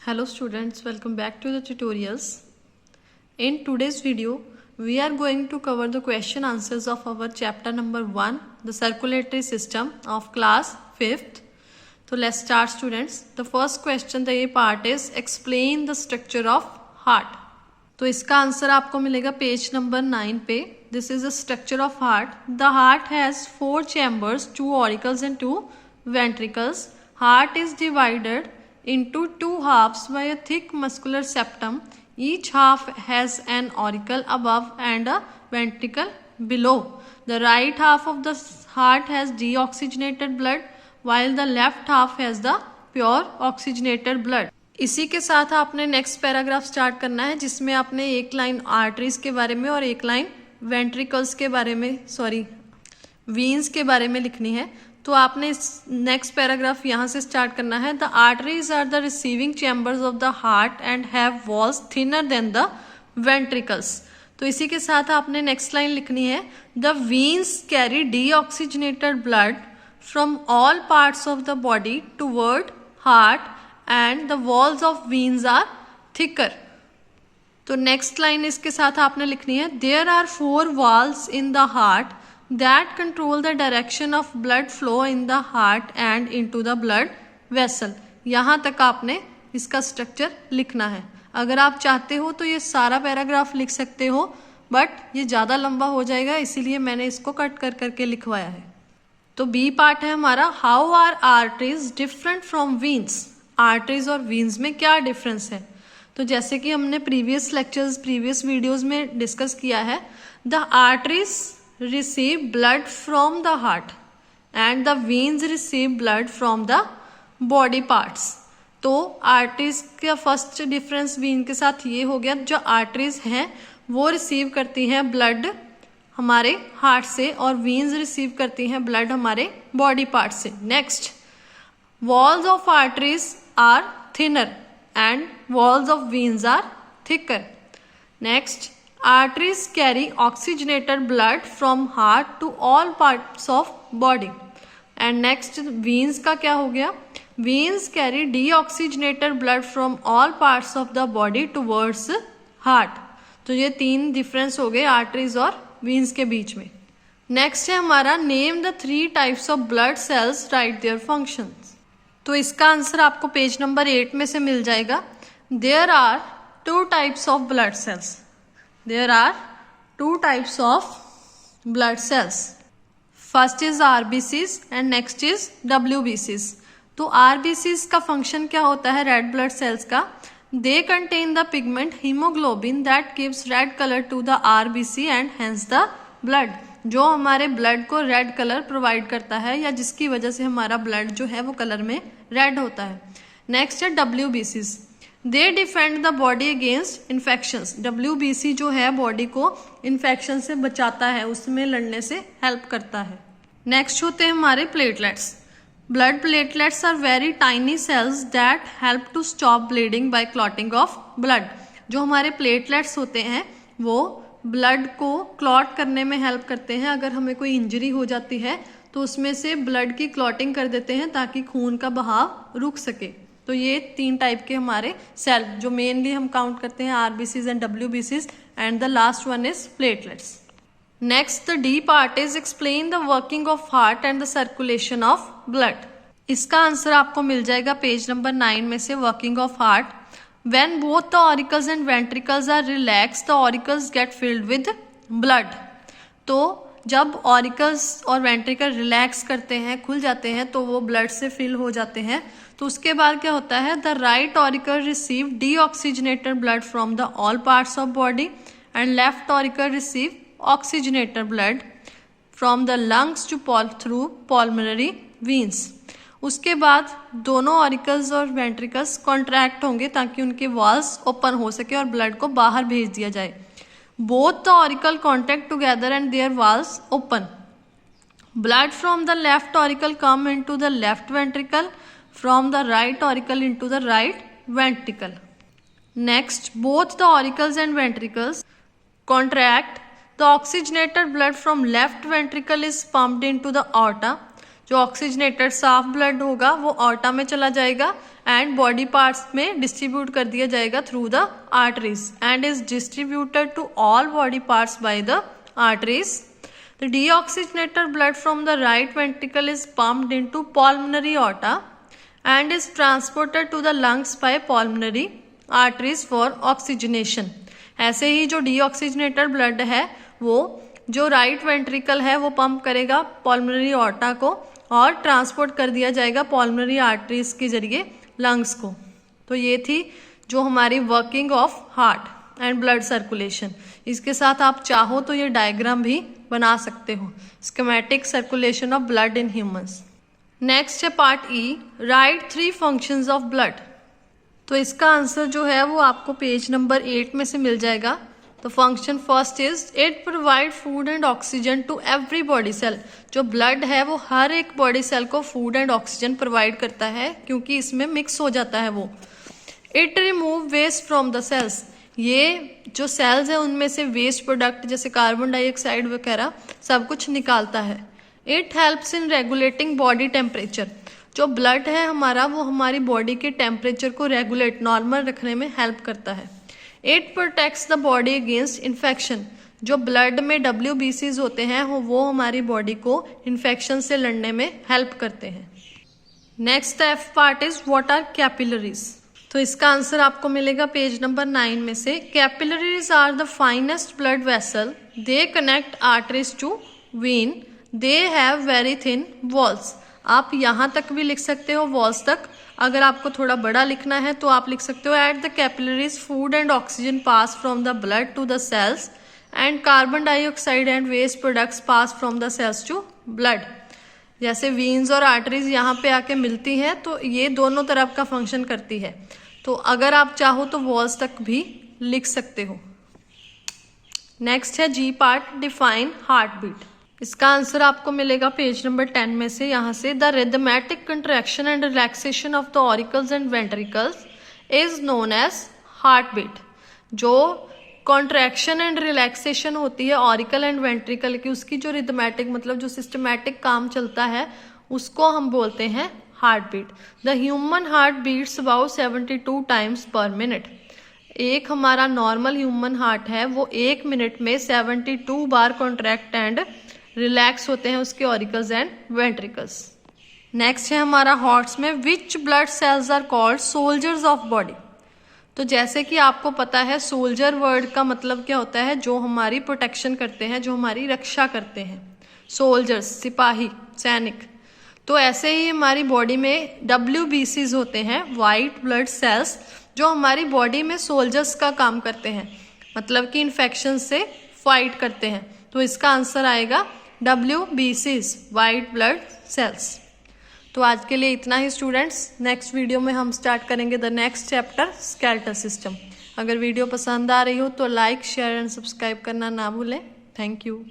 Hello students, welcome back to the tutorials. In today's video, we are going to cover the question answers of our chapter number 1, the circulatory system of class 5th. So let's start students. The first question, the A part is explain the structure of heart. तो इसका answer आपको मिलेगा page number 9 पे. This is the structure of heart. The heart has 4 chambers, 2 auricles and 2 ventricles. Heart is divided into 2 halves by a thick muscular septum. Each half has an auricle above and a ventricle below. The right half of the heart has deoxygenated blood, while the left half has the pure oxygenated blood. इसी के साथ आपने next paragraph start करना है, जिसमें आपने एक line arteries के बारे में और एक लाइन वेंट्रिकल्स के बारे में वीन्स के बारे में लिखनी है. तो आपने नेक्स्ट पैराग्राफ यहाँ से स्टार्ट करना है. The arteries are the receiving chambers of the heart and have walls thinner than the ventricles. तो इसी के साथ आपने नेक्स्ट लाइन लिखनी है. The veins carry deoxygenated blood from all parts of the body toward heart and the walls of veins are thicker. तो next line इसके साथ आपने लिखनी है. There are 4 walls in the heart that control the direction of blood flow in the heart and into the blood vessel. यहाँ तक आपने इसका स्ट्रक्चर लिखना है. अगर आप चाहते हो तो ये सारा पैराग्राफ लिख सकते हो, बट ये ज़्यादा लंबा हो जाएगा, इसीलिए मैंने इसको कट कर करके लिखवाया है. तो बी पार्ट है हमारा. How are arteries different from veins. Arteries और वीन्स में क्या डिफरेंस है. तो जैसे कि हमने प्रीवियस वीडियोज में डिस्कस किया है, the arteries receive blood from the heart and the veins receive blood from the body parts. तो आर्टरीज का फर्स्ट डिफरेंस वीन के साथ ये हो गया. जो आर्टरीज हैं वो रिसीव करती हैं ब्लड हमारे हार्ट से और वीन्स रिसीव करती हैं ब्लड हमारे बॉडी पार्ट से. Next, walls of arteries are thinner and walls of veins are thicker. Next, arteries carry oxygenated blood from heart to all parts of body. And next, veins का क्या हो गया. veins carry deoxygenated blood from all parts of the body towards heart. तो ये 3 difference हो गए arteries और veins के बीच में. नेक्स्ट है हमारा name the 3 types of blood sales, right their functions. तो इसका आंसर आपको पेज नंबर 8 में से मिल जाएगा. There are 2 types of blood cells. There are 2 types of blood cells. First is RBCs and next is WBCs. तो RBCs का function क्या होता है रेड ब्लड सेल्स का. They contain the pigment hemoglobin that gives red color to the RBC and hence the blood. जो हमारे blood को red colour provide करता है या जिसकी वजह से हमारा ब्लड जो है वो कलर में रेड होता है. नेक्स्ट है WBCs. They defend the body against infections. WBC जो है बॉडी को इन्फेक्शन से बचाता है, उसमें लड़ने से हेल्प करता है. नेक्स्ट होते हैं हमारे platelets. Blood platelets are very tiny cells that help to stop bleeding by clotting of blood. जो हमारे प्लेटलेट्स होते हैं वो ब्लड को क्लॉट करने में हेल्प करते हैं. अगर हमें कोई इंजरी हो जाती है तो उसमें से ब्लड की क्लॉटिंग कर देते हैं ताकि खून का बहाव रुक सके. तो ये 3 टाइप के हमारे सेल जो मेनली हम काउंट करते हैं RBCs and WBCs and the last one is platelets. Next, the D part is explain the working of heart and the circulation of blood. इसका आंसर आपको मिल जाएगा पेज नंबर 9 में से. Working of heart. When both the auricles and ventricles are relax the auricles get filled with blood. तो जब auricles और ventricle relax करते हैं, खुल जाते हैं, तो वो ब्लड से फिल हो जाते हैं. तो उसके बाद क्या होता है, the right auricle receive deoxygenated blood from the all parts of body and left auricle receive oxygenated blood from the lungs to through pulmonary veins. उसके बाद दोनों ऑरिकल्स और वेंट्रिकल्स कॉन्ट्रैक्ट होंगे ताकि उनके वॉल्स ओपन हो सके और ब्लड को बाहर भेज दिया जाए. Both the auricle contact together and their valves open. Blood from the left auricle come into the left ventricle, from the right auricle into the right ventricle. Next, both the auricles and ventricles contract. The oxygenated blood from left ventricle is pumped into the aorta. जो oxygenated साफ blood होगा वो aorta में चला जाएगा and body parts में distribute कर दिया जाएगा through the arteries and is distributed to all body parts by the arteries. The deoxygenated blood from the right ventricle is pumped into pulmonary aorta and is transported to the lungs by pulmonary arteries for oxygenation. ऐसे ही जो deoxygenated blood है वो जो right ventricle है वो pump करेगा pulmonary aorta को और ट्रांसपोर्ट कर दिया जाएगा pulmonary arteries के जरिए lungs को. तो ये थी जो हमारी working of heart and blood circulation. इसके साथ आप चाहो तो ये डायग्राम भी बना सकते हो, schematic circulation of blood in humans. Next है part E, right 3 functions of blood. तो इसका आंसर जो है वो आपको पेज नंबर 8 में से मिल जाएगा. तो function first is it provide food and oxygen to every body cell. जो ब्लड है वो हर एक बॉडी सेल को फूड एंड ऑक्सीजन प्रोवाइड करता है क्योंकि इसमें मिक्स हो जाता है वो. It remove waste from the cells. ये जो सेल्स है उनमें से वेस्ट प्रोडक्ट जैसे कार्बन डाइऑक्साइड वगैरह सब कुछ निकालता है. It helps in regulating body temperature. जो ब्लड है हमारा वो हमारी बॉडी के टेम्परेचर को रेगुलेट नॉर्मल रखने में हेल्प करता है. It protects the body against infection. जो ब्लड में WBCs होते हैं वो हमारी बॉडी को इन्फेक्शन से लड़ने में हेल्प करते हैं. Next F part is what are capillaries. तो इसका आंसर आपको मिलेगा पेज नंबर 9 में से. Capillaries are the finest blood vessel. They connect arteries to vein. They have very thin walls. आप यहाँ तक भी लिख सकते हो वॉल्स तक. अगर आपको थोड़ा बड़ा लिखना है तो आप लिख सकते हो at the capillaries food and oxygen pass from the blood to the cells and carbon dioxide and waste products pass from the cells to blood. जैसे वीन्स और आर्टरीज यहाँ पे आके मिलती हैं तो ये दोनों तरफ का फंक्शन करती है. तो अगर आप चाहो तो वॉल्स तक भी लिख सकते हो. नेक्स्ट है G part, define heart beat. इसका आंसर आपको मिलेगा पेज नंबर 10 में से. यहाँ से the rhythmic contraction and relaxation of the auricles and ventricles is known as heart beat. जो कॉन्ट्रैक्शन एंड रिलैक्सेशन होती है ऑरिकल एंड वेंट्रिकल की, उसकी जो रिदमेटिक मतलब जो सिस्टमैटिक काम चलता है उसको हम बोलते हैं heart beat. The human heart beats about 72 times per minute. एक हमारा नॉर्मल ह्यूमन हार्ट है वो 1 मिनट में 72 बार कॉन्ट्रैक्ट एंड रिलैक्स होते हैं उसके ऑरिकल्स एंड वेंट्रिकल्स. नेक्स्ट है हमारा हार्ट्स में which blood cells are called soldiers of body. तो जैसे कि आपको पता है सोल्जर वर्ड का मतलब क्या होता है, जो हमारी प्रोटेक्शन करते हैं, जो हमारी रक्षा करते हैं. सोल्जर्स सिपाही सैनिक. तो ऐसे ही हमारी बॉडी में WBCs होते हैं, वाइट ब्लड सेल्स, जो हमारी बॉडी में सोल्जर्स का काम करते हैं, मतलब कि इन्फेक्शन से फाइट करते हैं. तो इसका आंसर आएगा WBCs, वाइट ब्लड सेल्स. तो आज के लिए इतना ही स्टूडेंट्स. नेक्स्ट वीडियो में हम स्टार्ट करेंगे the next chapter skeletal system. अगर वीडियो पसंद आ रही हो तो लाइक शेयर एंड सब्सक्राइब करना ना भूलें. Thank you.